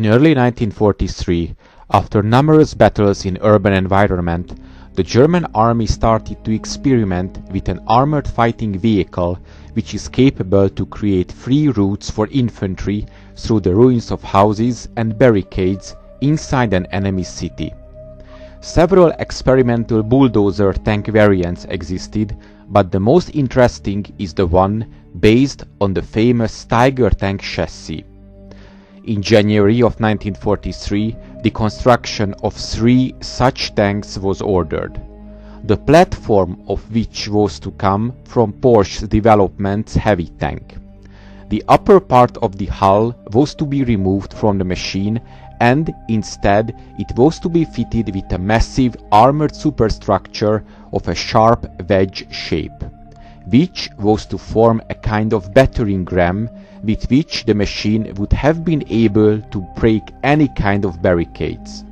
early 1943, after numerous battles in urban environment, the German army started to experiment with an armored fighting vehicle which is capable to create free routes for infantry through the ruins of houses and barricades inside an enemy city. Several experimental Bulldozer tank variants existed, but the most interesting is the one based on the famous Tiger tank chassis. In January of 1943, the construction of 3 such tanks was ordered, the platform of which was to come from Porsche Development's heavy tank. The upper part of the hull was to be removed from the machine, and instead it was to be fitted with a massive armored superstructure of a sharp wedge shape, which was to form a kind of battering ram with which the machine would have been able to break any kind of barricades.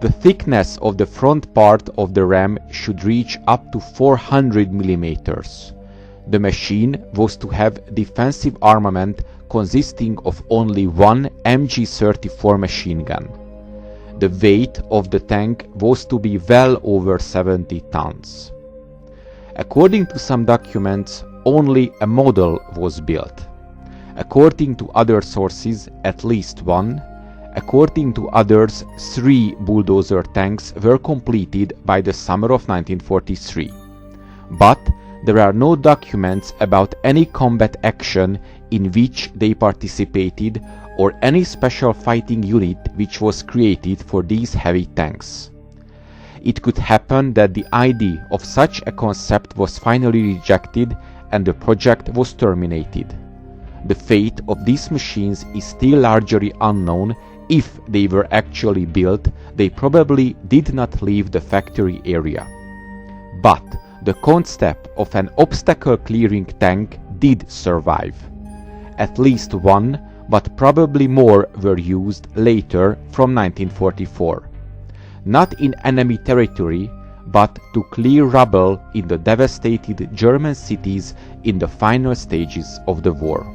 The thickness of the front part of the ram should reach up to 400 mm. The machine was to have defensive armament consisting of only one MG-34 machine gun. The weight of the tank was to be well over 70 tons. According to some documents, only a model was built. According to other sources, at least one. According to others, 3 Bulldozer tanks were completed by the summer of 1943. But there are no documents about any combat action in which they participated or any special fighting unit which was created for these heavy tanks. It could happen that the idea of such a concept was finally rejected and the project was terminated. The fate of these machines is still largely unknown. If they were actually built, they probably did not leave the factory area. But the concept of an obstacle-clearing tank did survive. At least one, but probably more, were used later from 1944. Not in enemy territory, but to clear rubble in the devastated German cities in the final stages of the war.